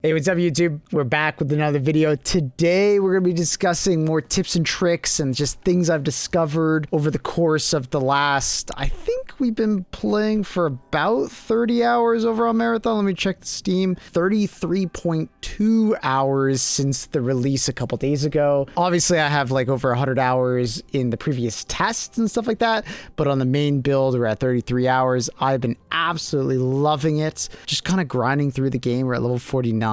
Hey, what's up YouTube? We're back with another video. Today, we're going to be discussing more tips and tricks and just things I've discovered over the course of the last, I think we've been playing for about 30 hours over on Marathon. Let me check the Steam. 33.2 hours since the release a couple days ago. Obviously, I have like over 100 hours in the previous tests and stuff like that, but on the main build, we're at 33 hours. I've been absolutely loving it. Just kind of grinding through the game. We're at level 49.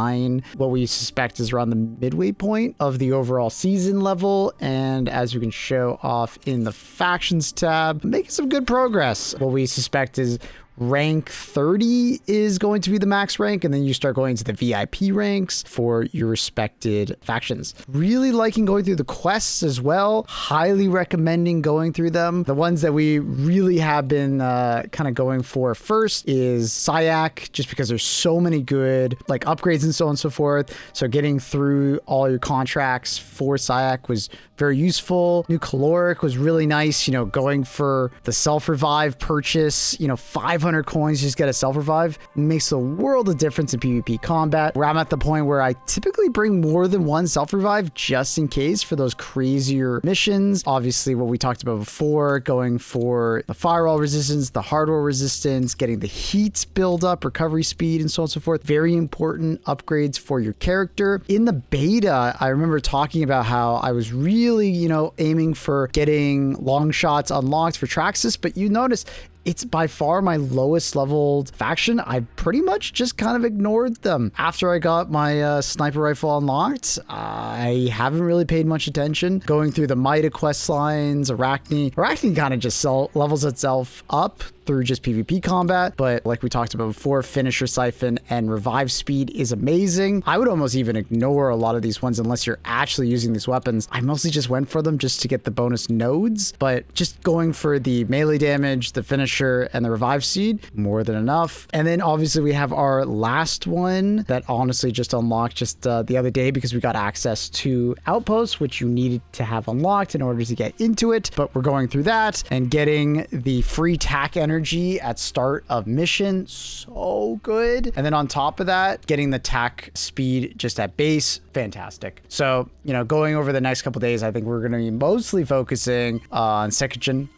What we suspect is around the midway point of the overall season level, and as we can show off in the factions tab, making some good progress. What we suspect is rank 30 is going to be the max rank, and then you start going to the VIP ranks for your respected factions. Really liking going through the quests as well. Highly recommending going through them. The ones that we really have been kind of going for first is Syak, just because there's so many good like upgrades and so on and so forth. So getting through all your contracts for Syak was very useful. New caloric was really nice. You know, going for the self-revive purchase, you know, 500 coins just get a self-revive makes a world of difference in PvP combat, where I'm at the point where I typically bring more than one self-revive just in case for those crazier missions. Obviously, what we talked about before, going for the firewall resistance, the hardware resistance, getting the heat build up, recovery speed, and so on and so forth. Very important upgrades for your character. In the beta, I remember talking about how I was really, you know, aiming for getting long shots unlocked for Traxxas, but you notice it's by far my lowest leveled faction. I pretty much just kind of ignored them. After I got my sniper rifle unlocked, I haven't really paid much attention. Going through the Mida quest lines, Arachne kind of just levels itself up through just PvP combat, but like we talked about before, finisher siphon and revive speed is amazing. I would almost even ignore a lot of these ones unless you're actually using these weapons. I mostly just went for them just to get the bonus nodes, but just going for the melee damage, the finisher, and the revive seed, more than enough. And then obviously we have our last one that honestly just unlocked just the other day because we got access to Outposts, which you needed to have unlocked in order to get into it. But we're going through that and getting the free tack energy at start of mission. So good. And then on top of that, getting the tack speed just at base. Fantastic. So, you know, going over the next couple days, I think we're going to be mostly focusing on second gen,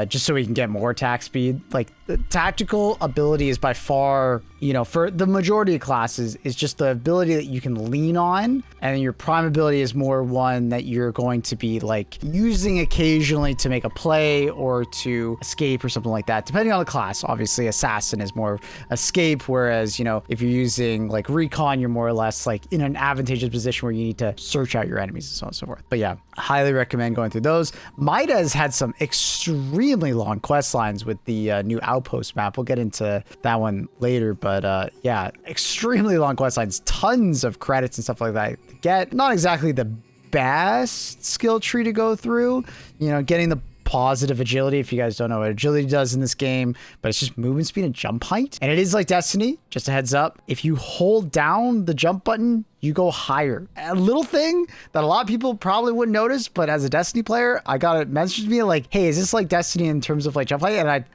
just so we can get more attack speed. Like the tactical ability is by far, you know, for the majority of classes, is just the ability that you can lean on, and your prime ability is more one that you're going to be like using occasionally to make a play or to escape or something like that, depending on the class. Obviously, assassin is more escape, whereas, you know, if you're using like recon, you're more or less like in an advantageous position where you need to search out your enemies and so on and so forth. But yeah, highly recommend going through those. Mida has had some extremely long quest lines with the new Outpost map. We'll get into that one later, but yeah, extremely long quest lines, tons of credits and stuff like that to get. Not exactly the best skill tree to go through, you know, getting the positive agility. If you guys don't know what agility does in this game, but it's just movement speed and jump height. And it is like Destiny, just a heads up. If you hold down the jump button, you go higher. A little thing that a lot of people probably wouldn't notice, but as a Destiny player, I got a message to me like, hey, is this like Destiny in terms of like jump height? And I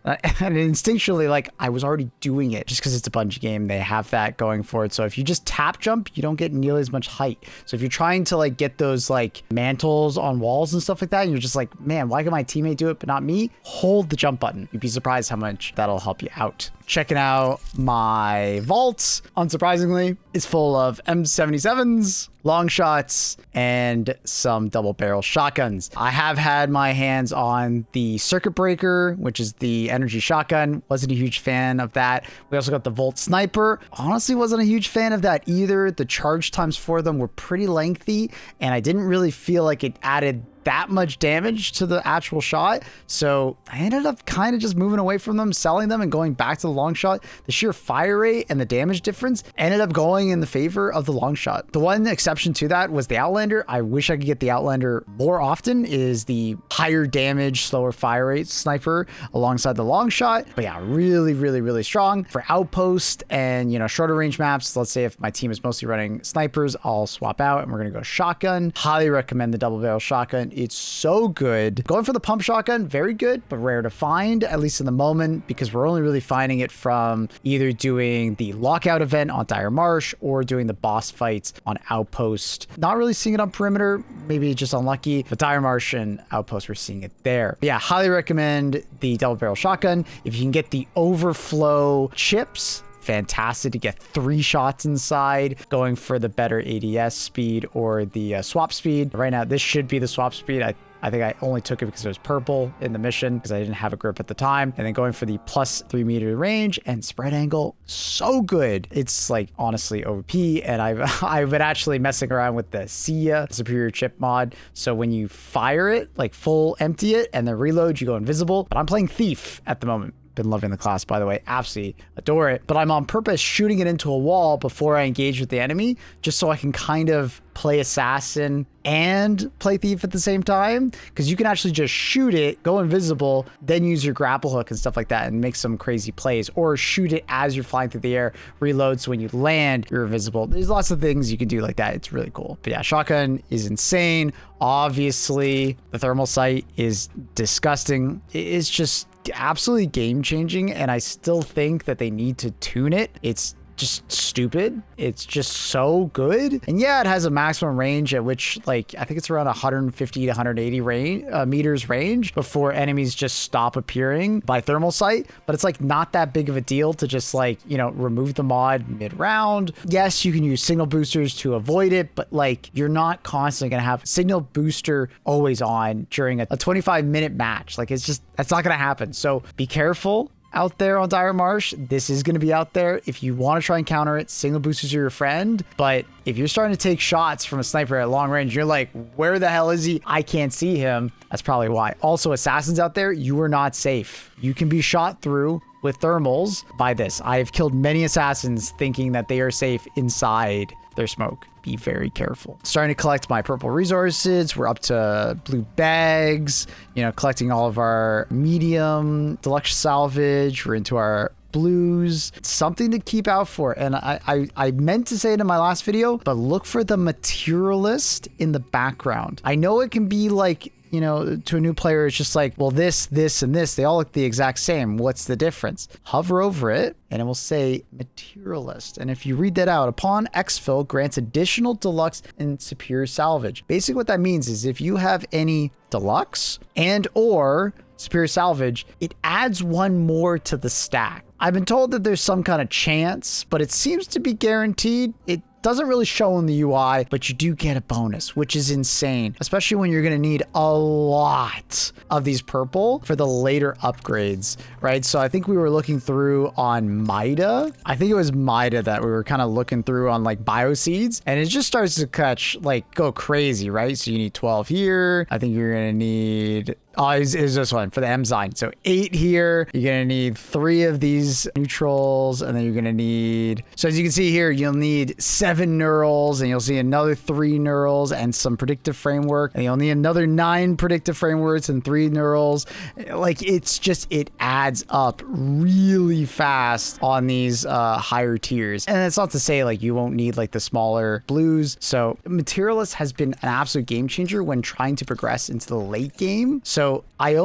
and instinctually, like, I was already doing it just because it's a Bungie game. They have that going for it. So if you just tap jump, you don't get nearly as much height. So if you're trying to like get those like mantles on walls and stuff like that, and you're just like, man, why can my teammate do it but not me? Hold the jump button. You'd be surprised how much that'll help you out. Checking out my vault, unsurprisingly, is full of M77s, long shots, and some double barrel shotguns. I have had my hands on the circuit breaker, which is the energy shotgun. Wasn't a huge fan of that. We also got the Volt sniper. Honestly, wasn't a huge fan of that either. The charge times for them were pretty lengthy, and I didn't really feel like it added that much damage to the actual shot. So I ended up kind of just moving away from them, selling them, and going back to the long shot. The sheer fire rate and the damage difference ended up going in the favor of the long shot. The one exception exception to that was the Outlander. I wish I could get the Outlander more often. It is the higher damage, slower fire rate sniper alongside the long shot. But yeah, really, really, really strong. For Outpost and, you know, shorter range maps, let's say if my team is mostly running snipers, I'll swap out and we're going to go shotgun. Highly recommend the double barrel shotgun. It's so good. Going for the pump shotgun, very good, but rare to find, at least in the moment, because we're only really finding it from either doing the lockout event on Dire Marsh or doing the boss fights on Outpost. Not really seeing it on Perimeter, maybe just unlucky, but Dire Marsh and Outpost, we're seeing it there. But yeah, highly recommend the double barrel shotgun. If you can get the overflow chips, fantastic to get 3 shots inside, going for the better ADS speed or the swap speed. Right now, this should be the swap speed. I think I only took it because it was purple in the mission because I didn't have a grip at the time. And then going for the plus 3 meter range and spread angle, so good. It's like honestly OP. And I've been actually messing around with the Sia superior chip mod. So when you fire it, like full empty it and then reload, you go invisible. But I'm playing Thief at the moment. Been loving the class, by the way, absolutely adore it, but I'm on purpose shooting it into a wall before I engage with the enemy, just so I can kind of play assassin and play thief at the same time, because you can actually just shoot it, go invisible, then use your grapple hook and stuff like that and make some crazy plays, or shoot it as you're flying through the air, reload, so when you land you're invisible. There's lots of things you can do like that. It's really cool. But yeah, shotgun is insane. Obviously the thermal sight is disgusting. It's just absolutely game changing, and I still think that they need to tune it. It's just stupid. It's just so good. And yeah, it has a maximum range at which, like, I think it's around 150 to 180 meters range before enemies just stop appearing by thermal sight. But it's like not that big of a deal to just, like, you know, remove the mod mid-round. Yes, you can use signal boosters to avoid it, but like you're not constantly gonna have signal booster always on during a 25-minute match. Like, it's just, that's not gonna happen. So be careful out there on Dire Marsh. This is going to be out there. If you want to try and counter it, signal boosters are your friend. But if you're starting to take shots from a sniper at long range, you're like, where the hell is he? I can't see him. That's probably why. Also, assassins out there, you are not safe. You can be shot through with thermals by this. I have killed many assassins thinking that they are safe inside their smoke. Be very careful. Starting to collect my purple resources. We're up to blue bags, you know, collecting all of our medium deluxe salvage. We're into our blues. Something to keep out for. And I meant to say it in my last video, but look for the materialist in the background. I know it can be like, you know, to a new player, it's just like, well, this, and this, they all look the exact same. What's the difference? Hover over it and it will say materialist. And if you read that out, upon exfil grants additional deluxe and superior salvage. Basically what that means is if you have any deluxe and or superior salvage, it adds 1 more to the stack. I've been told that there's some kind of chance, but it seems to be guaranteed. It doesn't really show in the UI, but you do get a bonus, which is insane, especially when you're going to need a lot of these purple for the later upgrades, right? So I think we were looking through on Mida. I think it was Mida that we were kind of looking through on like bioseeds, and it just starts to catch, like, go crazy, right? So you need 12 here. I think you're going to need, oh, is this one for the Enzyme. So 8 here. You're going to need 3 of these neutrals, and then you're going to need, so as you can see here, you'll need 7 neurals, and you'll see another 3 neurals and some predictive framework, and you'll need another 9 predictive frameworks and 3 neurals. Like, it's just, it adds up really fast on these higher tiers. And it's not to say like you won't need like the smaller blues. So materialist has been an absolute game changer when trying to progress into the late game. So I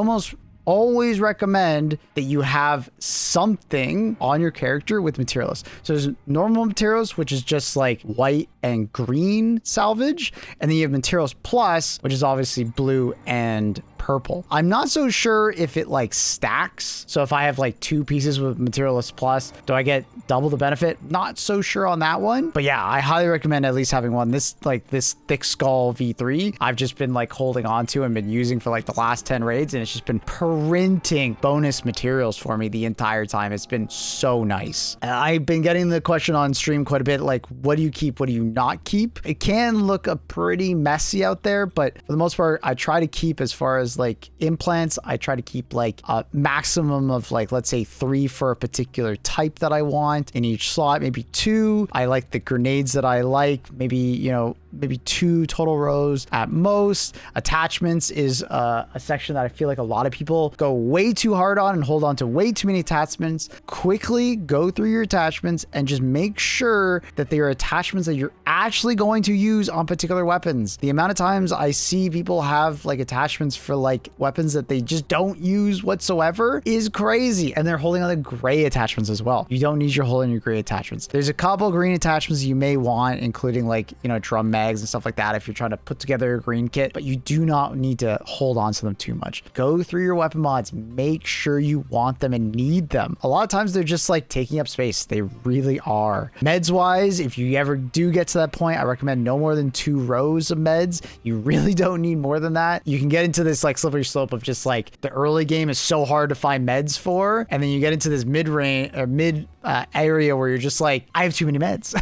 always recommend that you have something on your character with materialist. So there's normal materials, which is just like white and green salvage, and then you have materials plus, which is obviously blue and purple. I'm not so sure if it like stacks. So if I have like 2 pieces with materialist plus, do I get double the benefit? Not so sure on that one. But yeah, I highly recommend at least having one. This thick skull V3, I've just been like holding on to and been using for like the last 10 raids, and it's just been printing bonus materials for me the entire time. It's been so nice. And I've been getting the question on stream quite a bit, like, what do you keep? What do you not keep? It can look a pretty messy out there, but for the most part, I try to keep, as far as like implants, I try to keep like a maximum of like, let's say 3 for a particular type that I want in each slot, maybe 2. I like the grenades that I like, maybe, you know, maybe 2 total rows at most. Attachments is a section that I feel like a lot of people go way too hard on and hold on to way too many attachments. Quickly go through your attachments and just make sure that they are attachments that you're actually going to use on particular weapons. The amount of times I see people have like attachments for like weapons that they just don't use whatsoever is crazy. And they're holding on to gray attachments as well. You don't need your holding your gray attachments. There's a couple green attachments you may want, including like, you know, drum mags and stuff like that if you're trying to put together a green kit, but you do not need to hold on to them too much. Go through your weapon mods, make sure you want them and need them. A lot of times they're just like taking up space. They really are. Meds wise, if you ever do get to that point, I recommend no more than 2 rows of meds. You really don't need more than that. You can get into this like slippery slope of just like the early game is so hard to find meds for, and then you get into this mid-range or mid area where you're just like, I have too many meds.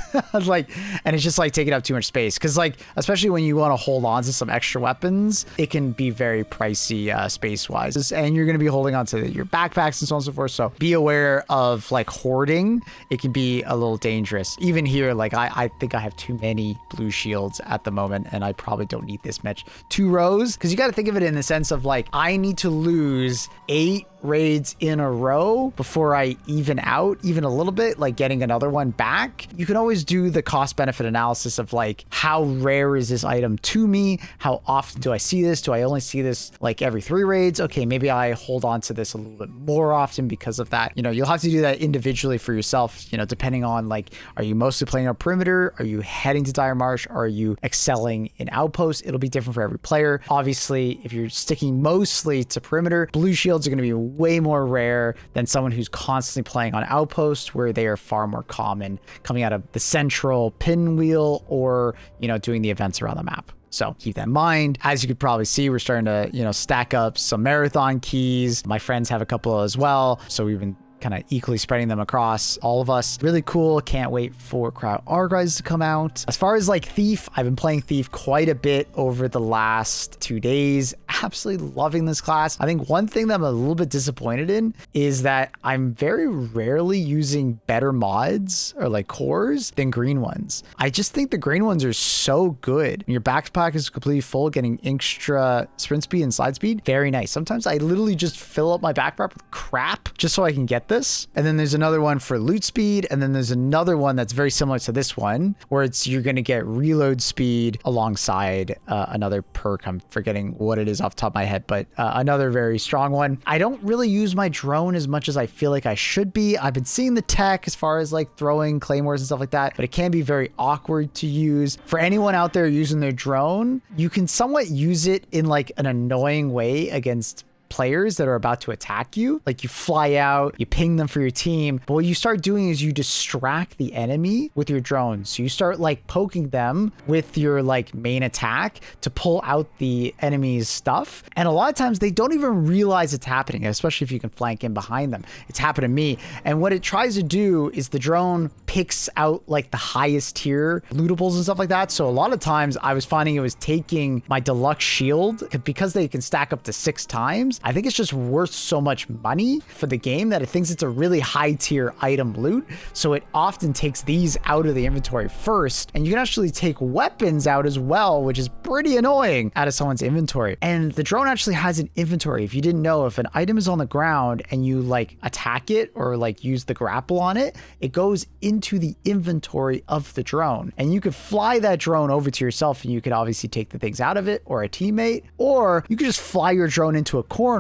Like, and it's just like taking up too much space. Cause like, especially when you want to hold on to some extra weapons, it can be very pricey space wise. And you're going to be holding on to your backpacks and so on and so forth. So be aware of like hoarding. It can be a little dangerous. Even here, like I think I have too many blue shields at the moment, and I probably don't need this much. 2 rows. Cause you got to think of it in the sense of like, I need to lose 8 raids in a row before I even out even a little bit, like getting another one back. You can always do the cost benefit analysis of like, how rare is this item to me? How often do I see this? Do I only see this like every 3 raids? Okay, maybe I hold on to this a little bit more often because of that. You know, you'll have to do that individually for yourself, you know, depending on like, are you mostly playing on perimeter? Are you heading to Dire Marsh? Are you excelling in outposts? It'll be different for every player. Obviously, if you're sticking mostly to perimeter, blue shields are going to be way more rare than someone who's constantly playing on outposts, where they are far more common coming out of the central pinwheel or, you know, doing the events around the map. So keep that in mind. As you could probably see, we're starting to, you know, stack up some marathon keys. My friends have a couple as well. So we've been kind of equally spreading them across all of us. Really cool. Can't wait for ArcRaiders to come out. As far as like Thief, I've been playing Thief quite a bit over the last 2 days. Absolutely loving this class. I think one thing that I'm a little bit disappointed in is that I'm very rarely using better mods or like cores than green ones. I just think the green ones are so good. Your backpack is completely full, getting extra sprint speed and slide speed. Very nice. Sometimes I literally just fill up my backpack with crap just so I can get this. And then there's another one for loot speed. And then there's another one that's very similar to this one, where it's you're going to get reload speed alongside another perk. I'm forgetting what it is off the top of my head, but another very strong one. I don't really use my drone as much as I feel like I should be. I've been seeing the tech as far as like throwing claymores and stuff like that, but it can be very awkward to use. For anyone out there using their drone, you can somewhat use it in like an annoying way against players that are about to attack you. Like you fly out, you ping them for your team, but what you start doing is you distract the enemy with your drone. So you start like poking them with your like main attack to pull out the enemy's stuff. And a lot of times they don't even realize it's happening, especially if you can flank in behind them. It's happened to me. And what it tries to do is the drone picks out like the highest tier lootables and stuff like that. So a lot of times I was finding it was taking my deluxe shield because they can stack up to 6 times. I think it's just worth so much money for the game that it thinks it's a really high tier item loot. So it often takes these out of the inventory first. And you can actually take weapons out as well, which is pretty annoying, out of someone's inventory. And the drone actually has an inventory. If you didn't know, if an item is on the ground and you like attack it or like use the grapple on it, it goes into the inventory of the drone. And you could fly that drone over to yourself and you could obviously take the things out of it or a teammate, or you could just fly your drone into a corner.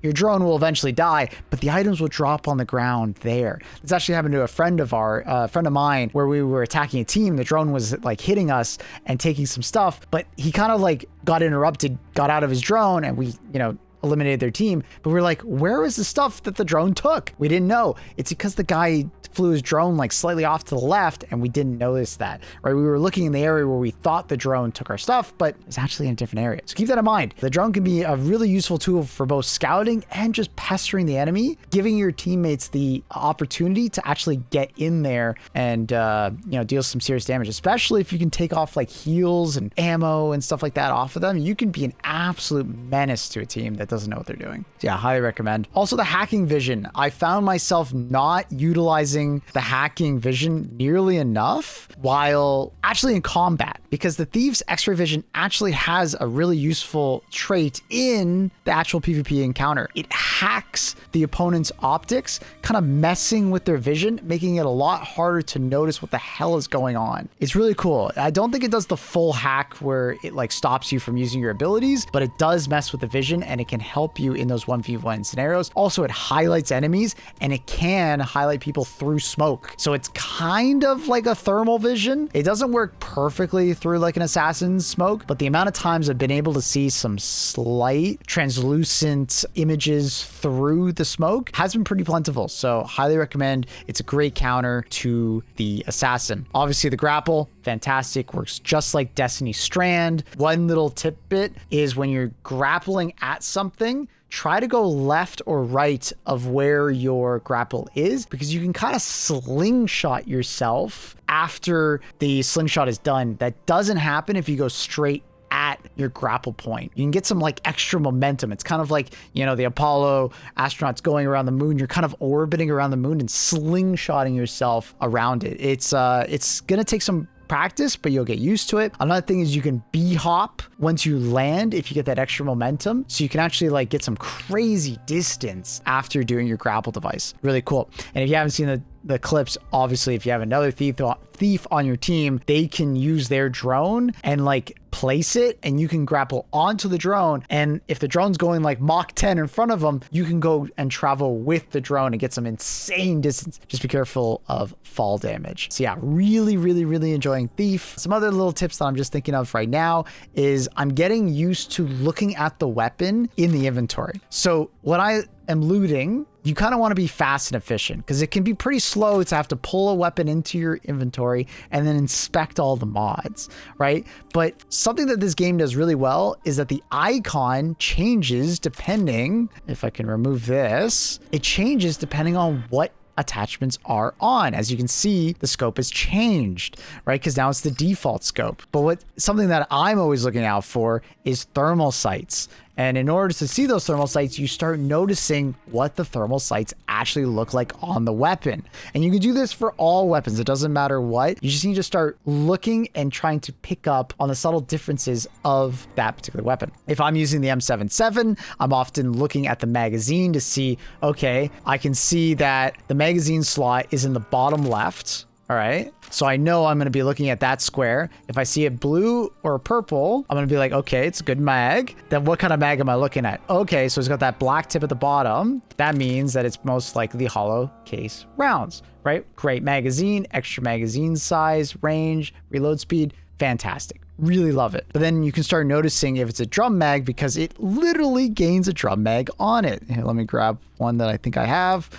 Your drone will eventually die, but the items will drop on the ground there. This actually happened to a friend of mine, where we were attacking a team. The drone was like hitting us and taking some stuff, but he kind of like got interrupted, got out of his drone, and we, you know, eliminated their team. But we're like, where was the stuff that the drone took? We didn't know. It's because the guy flew his drone like slightly off to the left and we didn't notice that, right? We were looking in the area where we thought the drone took our stuff, but it's actually in a different area. So keep that in mind. The drone can be a really useful tool for both scouting and just pestering the enemy, giving your teammates the opportunity to actually get in there and, you know, deal some serious damage, especially if you can take off like heals and ammo and stuff like that off of them. You can be an absolute menace to a team that doesn't know what they're doing. So yeah, highly recommend. Also the hacking vision. I found myself not utilizing the hacking vision nearly enough while actually in combat, because the Thief's X-ray vision actually has a really useful trait in the actual PvP encounter. It hacks the opponent's optics, kind of messing with their vision, making it a lot harder to notice what the hell is going on. It's really cool. I don't think it does the full hack where it like stops you from using your abilities, but it does mess with the vision and it can help you in those 1v1 scenarios. Also, it highlights enemies and it can highlight people through smoke. So it's kind of like a thermal vision. It doesn't work perfectly through like an assassin's smoke, but the amount of times I've been able to see some slight translucent images through the smoke has been pretty plentiful. So highly recommend. It's a great counter to the assassin. Obviously the grapple, fantastic, works just like Destiny Strand. One little tidbit is when you're grappling at something, try to go left or right of where your grapple is, because you can kind of slingshot yourself after the slingshot is done. That doesn't happen if you go straight at your grapple point. You can get some like extra momentum. It's kind of like, you know, the Apollo astronauts going around the moon. You're kind of orbiting around the moon and slingshotting yourself around it. It's gonna take some practice, but you'll get used to it. Another thing is you can b-hop once you land if you get that extra momentum. So you can actually like get some crazy distance after doing your grapple device. Really cool. And if you haven't seen the clips, obviously, if you have another thief on your team, they can use their drone and like place it, and you can grapple onto the drone. And if the drone's going like Mach 10 in front of them, you can go and travel with the drone and get some insane distance. Just be careful of fall damage. So yeah, really, really, really enjoying Thief. Some other little tips that I'm just thinking of right now is I'm getting used to looking at the weapon in the inventory. So when I am looting, you kind of want to be fast and efficient, because it can be pretty slow to have to pull a weapon into your inventory and then inspect all the mods, right? But something that this game does really well is that the icon changes depending, if I can remove this, it changes depending on what attachments are on. As you can see, the scope has changed, right? Because now it's the default scope. But something that I'm always looking out for is thermal sights. And in order to see those thermal sights, you start noticing what the thermal sights actually look like on the weapon. And you can do this for all weapons. It doesn't matter what. You just need to start looking and trying to pick up on the subtle differences of that particular weapon. If I'm using the M77, I'm often looking at the magazine to see, okay, I can see that the magazine slot is in the bottom left. All right. So I know I'm going to be looking at that square. If I see a blue or a purple, I'm going to be like, okay, it's a good mag. Then what kind of mag am I looking at? Okay, so it's got that black tip at the bottom. That means that it's most likely hollow case rounds, right? Great magazine, extra magazine size, range, reload speed. Fantastic. Really love it. But then you can start noticing if it's a drum mag, because it literally gains a drum mag on it. Here, let me grab one that I think I have.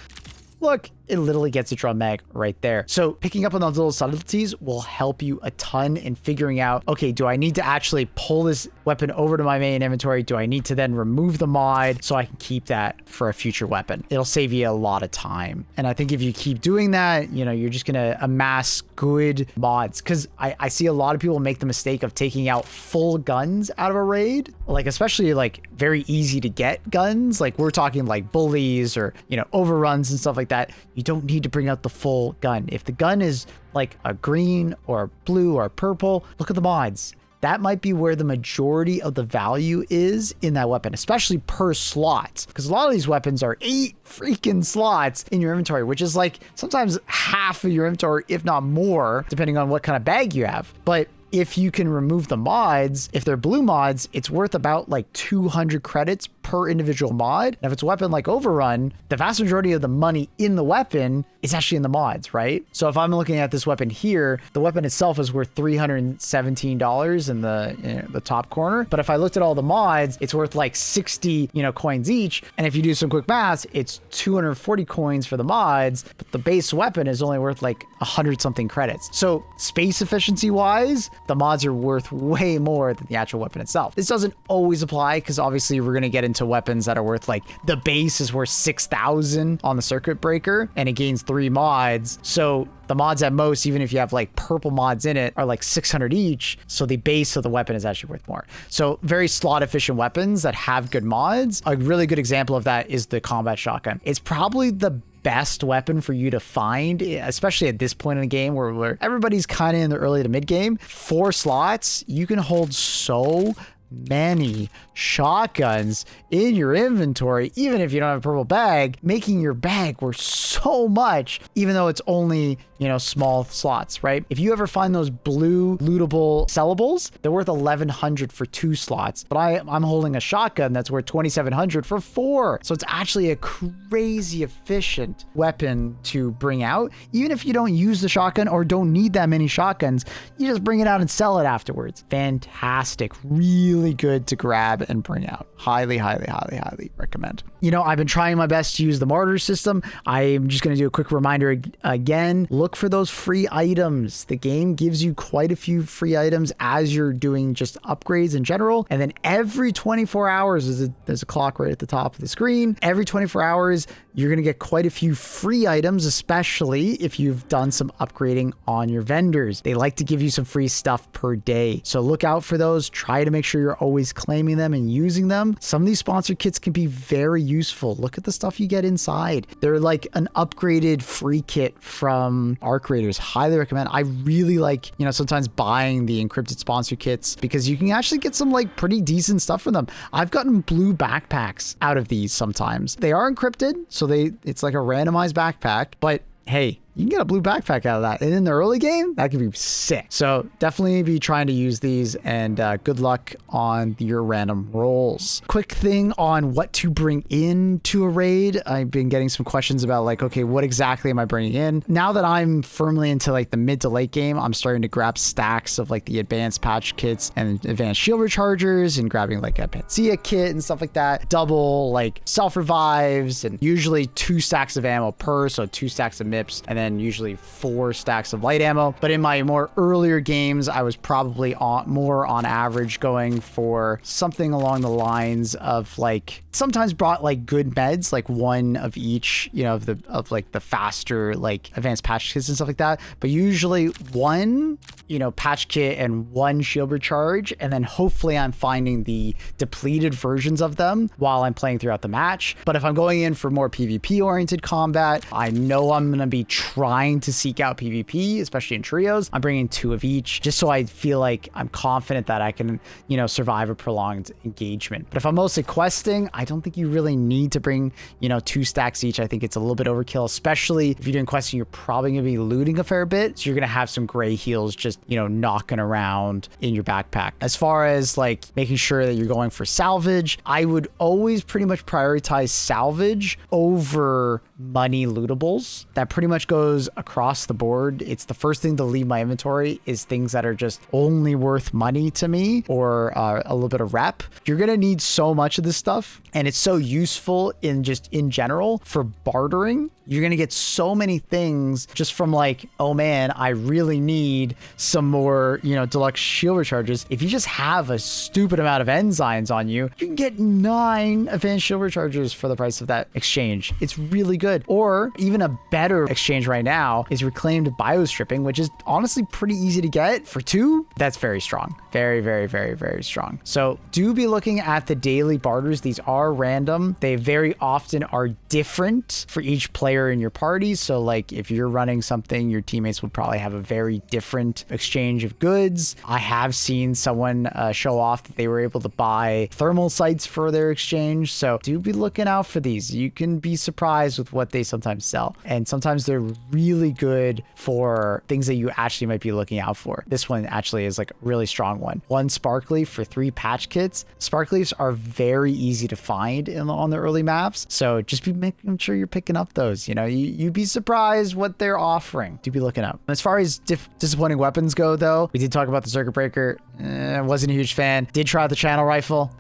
Look, it literally gets a drum mag right there. So picking up on those little subtleties will help you a ton in figuring out, okay, do I need to actually pull this weapon over to my main inventory? Do I need to then remove the mod so I can keep that for a future weapon? It'll save you a lot of time. And I think if you keep doing that, you know, you're just going to amass good mods. Because I see a lot of people make the mistake of taking out full guns out of a raid, like especially like very easy to get guns. Like we're talking like bullies or, you know, overruns and stuff like that. You don't need to bring out the full gun. If the gun is like a green or a blue or a purple, look at the mods. That might be where the majority of the value is in that weapon, especially per slot. Because a lot of these weapons are 8 freaking slots in your inventory, which is like sometimes half of your inventory, if not more, depending on what kind of bag you have. But if you can remove the mods, if they're blue mods, it's worth about like 200 credits per individual mod. And if it's a weapon like Overrun, the vast majority of the money in the weapon is actually in the mods, right? So if I'm looking at this weapon here, the weapon itself is worth $317 in the top corner. But if I looked at all the mods, it's worth like 60, coins each. And if you do some quick math, it's 240 coins for the mods, but the base weapon is only worth like 100 something credits. So space efficiency wise, the mods are worth way more than the actual weapon itself. This doesn't always apply because obviously we're going to get into weapons that are worth like the base is worth 6,000 on the circuit breaker and it gains 3 mods. So the mods at most, even if you have like purple mods in it, are like 600 each. So the base of the weapon is actually worth more. So very slot efficient weapons that have good mods. A really good example of that is the combat shotgun. It's probably the best weapon for you to find, especially at this point in the game where everybody's kind of in the early to mid game. 4 slots, you can hold so many shotguns in your inventory, even if you don't have a purple bag, making your bag worth so much, even though it's only, you know, small slots, right? If you ever find those blue lootable sellables, they're worth 1,100 for 2 slots, but I'm holding a shotgun that's worth 2,700 for 4. So it's actually a crazy efficient weapon to bring out. Even if you don't use the shotgun or don't need that many shotguns, you just bring it out and sell it afterwards. Fantastic. Really good to grab and bring out. Highly, highly, highly, highly recommend. You know, I've been trying my best to use the martyr system. I'm just going to do a quick reminder again. Look for those free items. The game gives you quite a few free items as you're doing just upgrades in general. And then every 24 hours, there's a clock right at the top of the screen. Every 24 hours, you're going to get quite a few free items, especially if you've done some upgrading on your vendors. They like to give you some free stuff per day. So look out for those. Try to make sure you're always claiming them and using them. Some of these sponsored kits can be very useful. Look at the stuff you get inside. They're like an upgraded free kit from ArcRaiders. Highly recommend. I really like, you know, sometimes buying the encrypted sponsor kits because you can actually get some like pretty decent stuff from them. I've gotten blue backpacks out of these sometimes. They are encrypted, so it's like a randomized backpack, but hey, you can get a blue backpack out of that. And in the early game, that could be sick. So definitely be trying to use these, and good luck on your random rolls. Quick thing on what to bring into a raid. I've been getting some questions about like, okay, what exactly am I bringing in? Now that I'm firmly into like the mid to late game, I'm starting to grab stacks of like the advanced patch kits and advanced shield rechargers and grabbing like a Panacea kit and stuff like that. Double like self revives and usually 2 stacks of ammo per, so 2 stacks of MIPS, and then usually 4 stacks of light ammo. But in my more earlier games, I was probably more on average going for something along the lines of like, sometimes brought like good meds, like 1 of each, you know, of like the faster like advanced patch kits and stuff like that. But usually 1, you know, patch kit and 1 shield recharge, and then hopefully I'm finding the depleted versions of them while I'm playing throughout the match. But if I'm going in for more PvP oriented combat, I know I'm going to be trying to seek out PvP, especially in trios. I'm bringing 2 of each just so I feel like I'm confident that I can, you know, survive a prolonged engagement. But if I'm mostly questing, I don't think you really need to bring, you know, 2 stacks each. I think it's a little bit overkill, especially if you're doing questing, you're probably going to be looting a fair bit. So you're going to have some gray heals just, you know, knocking around in your backpack. As far as like making sure that you're going for salvage, I would always pretty much prioritize salvage over money lootables. That pretty much goes across the board. It's the first thing to leave my inventory is things that are just only worth money to me or a little bit of rep. You're going to need so much of this stuff, and it's so useful in general for bartering. You're going to get so many things just from like, oh man, I really need some more, you know, deluxe shield recharges. If you just have a stupid amount of enzymes on you, you can get 9 advanced shield rechargers for the price of that exchange. It's really good. Or even a better exchange right now is reclaimed biostripping, which is honestly pretty easy to get for 2. That's very strong. Very, very, very, very strong. So do be looking at the daily barters. These are random. They very often are different for each player in your party. So like if you're running something, your teammates would probably have a very different exchange of goods. I have seen someone show off that they were able to buy thermal sights for their exchange. So do be looking out for these. You can be surprised with what they sometimes sell. And sometimes they're really good for things that you actually might be looking out for. This one actually is like a really strong one. 1 sparkly for 3 patch kits. Sparklies are very easy to find on the early maps. So just be making sure you're picking up those. You know, you'd be surprised what they're offering. Do be looking up. As far as disappointing weapons go, though, we did talk about the circuit breaker. Wasn't a huge fan. Did try out the channel rifle.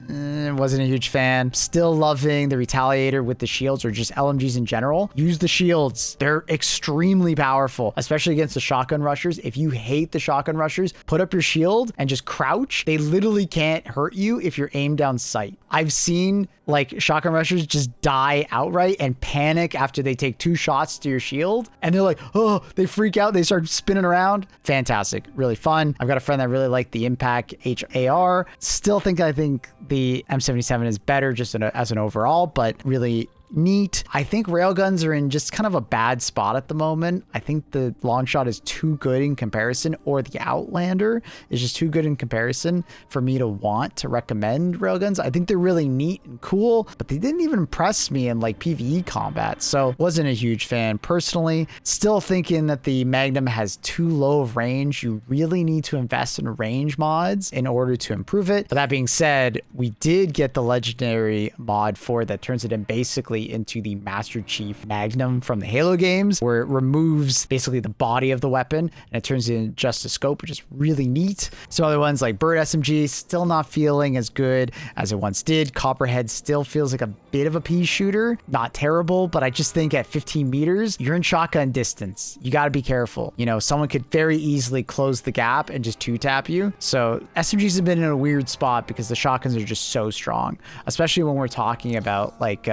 Wasn't a huge fan. Still loving the Retaliator with the shields, or just LMGs in general. Use the shields. They're extremely powerful, especially against the shotgun rushers. If you hate the shotgun rushers, put up your shield and just crouch. They literally can't hurt you if you're aimed down sight. I've seen like shotgun rushers just die outright and panic after they take 2 shots to your shield, and they're like, oh, they freak out, they start spinning around. Fantastic, really fun. I've got a friend that really liked the Impact HAR. I think the M77 is better just as an overall, but really neat. I think railguns are in just kind of a bad spot at the moment. I think the Longshot is too good in comparison, or the Outlander is just too good in comparison for me to want to recommend railguns. I think they're really neat and cool, but they didn't even impress me in like PvE combat, so wasn't a huge fan personally. Still thinking that the Magnum has too low of range. You really need to invest in range mods in order to improve it. But that being said, we did get the legendary mod for it that turns it in basically into the Master Chief Magnum from the Halo games, where it removes basically the body of the weapon and it turns it into just a scope, which is really neat. Some other ones like Bird SMG, still not feeling as good as it once did. Copperhead still feels like a bit of a pea shooter. Not terrible, but I just think at 15 meters, you're in shotgun distance. You got to be careful. You know, someone could very easily close the gap and just 2-tap you. So SMGs have been in a weird spot because the shotguns are just so strong, especially when we're talking about like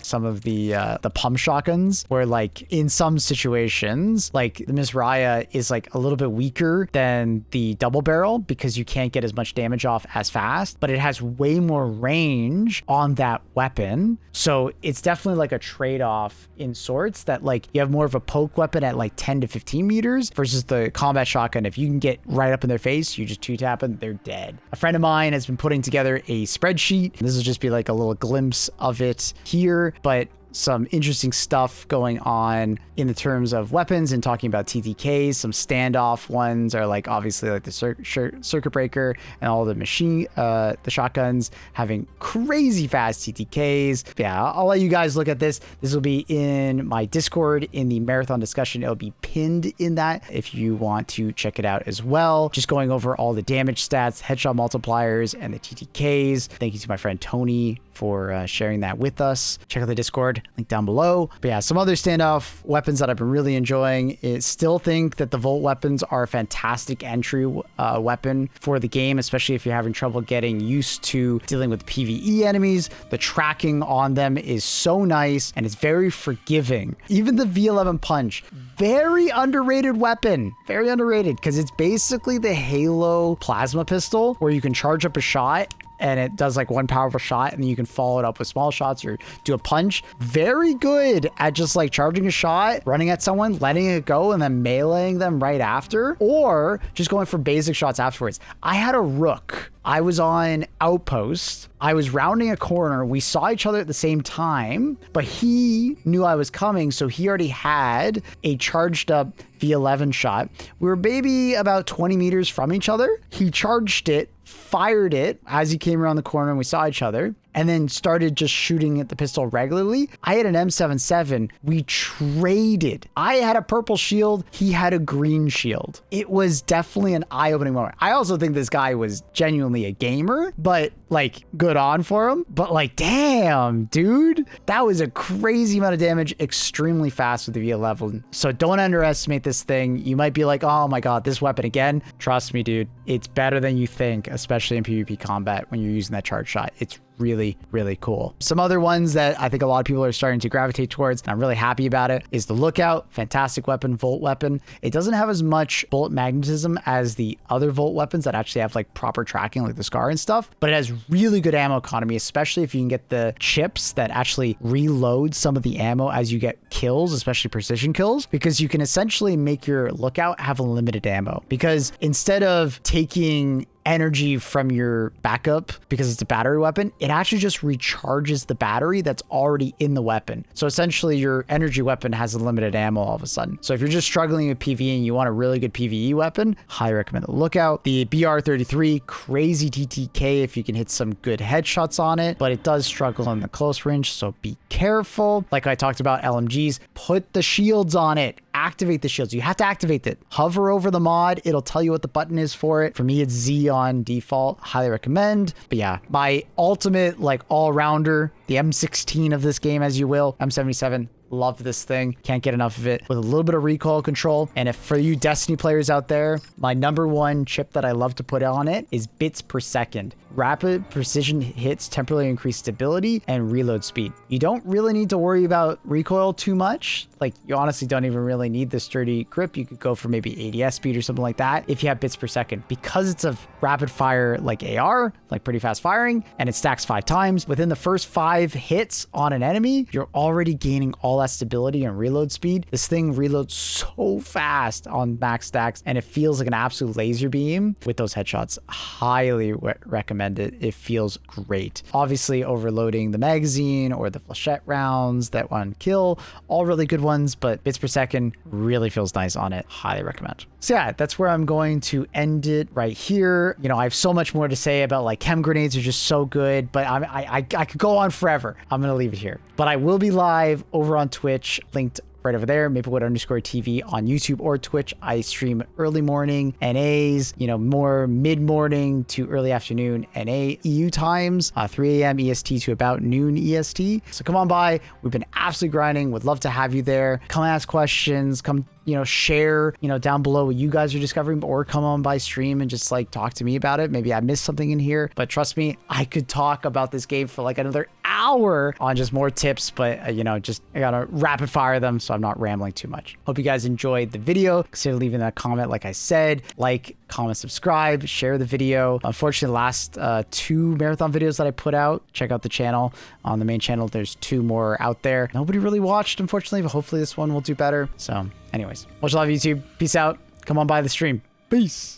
some of the pump shotguns, where like in some situations, like the Miss Raya is like a little bit weaker than the double barrel because you can't get as much damage off as fast, but it has way more range on that weapon. So it's definitely like a trade-off in sorts, that like you have more of a poke weapon at like 10 to 15 meters versus the combat shotgun. If you can get right up in their face, you just 2-tap them, they're dead. A friend of mine has been putting together a spreadsheet. This will just be like a little glimpse of it here, but some interesting stuff going on in the terms of weapons and talking about TTKs. Some standoff ones are like obviously like the circuit breaker and all the the shotguns having crazy fast TTKs. Yeah, I'll let you guys look at this. This will be in my Discord in the marathon discussion. It'll be pinned in that if you want to check it out as well. Just going over all the damage stats, headshot multipliers, and the TTKs. Thank you to my friend Tony for sharing that with us. Check out the Discord, link down below. But yeah, some other standoff weapons that I've been really enjoying is still think that the Volt weapons are a fantastic entry weapon for the game, especially if you're having trouble getting used to dealing with PvE enemies. The tracking on them is so nice and it's very forgiving. Even the V11 Punch, very underrated weapon, very underrated, because it's basically the Halo plasma pistol where you can charge up a shot and it does like one powerful shot and then you can follow it up with small shots or do a punch. Very good at just like charging a shot, running at someone, letting it go, and then meleeing them right after, or just going for basic shots afterwards. I had a Rook. I was on Outpost. I was rounding a corner. We saw each other at the same time, but he knew I was coming, so he already had a charged up V11 shot. We were maybe about 20 meters from each other. He charged it, fired it as he came around the corner and we saw each other, and then started just shooting at the pistol regularly. I had an M77. We traded. I had a purple shield. He had a green shield. It was definitely an eye-opening moment. I also think this guy was genuinely a gamer, but like good on for him. But like, damn, dude, that was a crazy amount of damage, extremely fast with the V11. So don't underestimate this thing. You might be like, oh my God, this weapon again. Trust me, dude, it's better than you think, especially in PvP combat when you're using that charge shot. It's really, really cool. Some other ones that I think a lot of people are starting to gravitate towards, and I'm really happy about it, is the Lookout. Fantastic weapon, Volt weapon. It doesn't have as much bullet magnetism as the other Volt weapons that actually have like proper tracking, like the Scar and stuff, but it has really good ammo economy, especially if you can get the chips that actually reload some of the ammo as you get kills, especially precision kills, because you can essentially make your Lookout have unlimited ammo, because instead of taking energy from your backup because it's a battery weapon, it actually just recharges the battery that's already in the weapon. So essentially your energy weapon has unlimited ammo all of a sudden. So if you're just struggling with PvE and you want a really good PvE weapon, highly recommend the Lookout. The BR33, crazy TTK if you can hit some good headshots on it, but it does struggle in the close range, so be careful. Like I talked about LMGs, put the shields on it. activate the shields. You have to activate it. Hover over the mod. It'll tell you what the button is for it. For me, it's Z on default. Highly recommend. But yeah, my ultimate like all-rounder, the M16 of this game, as you will, M77. Love this thing. Can't get enough of it. With a little bit of recoil control. And if for you Destiny players out there, my #1 chip that I love to put on it is bits per second. Rapid precision hits temporarily increase stability and reload speed. You don't really need to worry about recoil too much. Like, you honestly don't even really need the sturdy grip. You could go for maybe ADS speed or something like that if you have bits per second. Because it's a rapid fire like AR, like pretty fast firing, and it stacks 5 times, within the first 5 hits on an enemy, you're already gaining all that stability and reload speed. This thing reloads so fast on max stacks, and it feels like an absolute laser beam with those headshots. Highly recommend it. It feels great. Obviously, overloading the magazine or the flechette rounds that one kill, all really good ones, but bits per second really feels nice on it. Highly recommend. So yeah, that's where I'm going to end it right here. You know, I have so much more to say about like chem grenades are just so good, but I could go on forever. I'm going to leave it here, but I will be live over on Twitch, linked right over there, Maplewood_TV on YouTube or Twitch. I stream early morning NAs, you know, more mid-morning to early afternoon NA EU times, 3 a.m. EST to about noon EST. So come on by. We've been absolutely grinding. Would love to have you there. Come ask questions. Come, you know, share, you know, down below what you guys are discovering, or come on by stream and just like talk to me about it. Maybe I missed something in here, but trust me, I could talk about this game for like another hour on just more tips, but you know, just I gotta rapid fire them so I'm not rambling too much. Hope you guys enjoyed the video. Consider leaving a comment, like I said, like, comment, subscribe, share the video. Unfortunately, the last 2 marathon videos that I put out, check out the channel. On the main channel, there's 2 more out there. Nobody really watched, unfortunately, but hopefully this one will do better. So anyways, much love, YouTube. Peace out. Come on by the stream. Peace.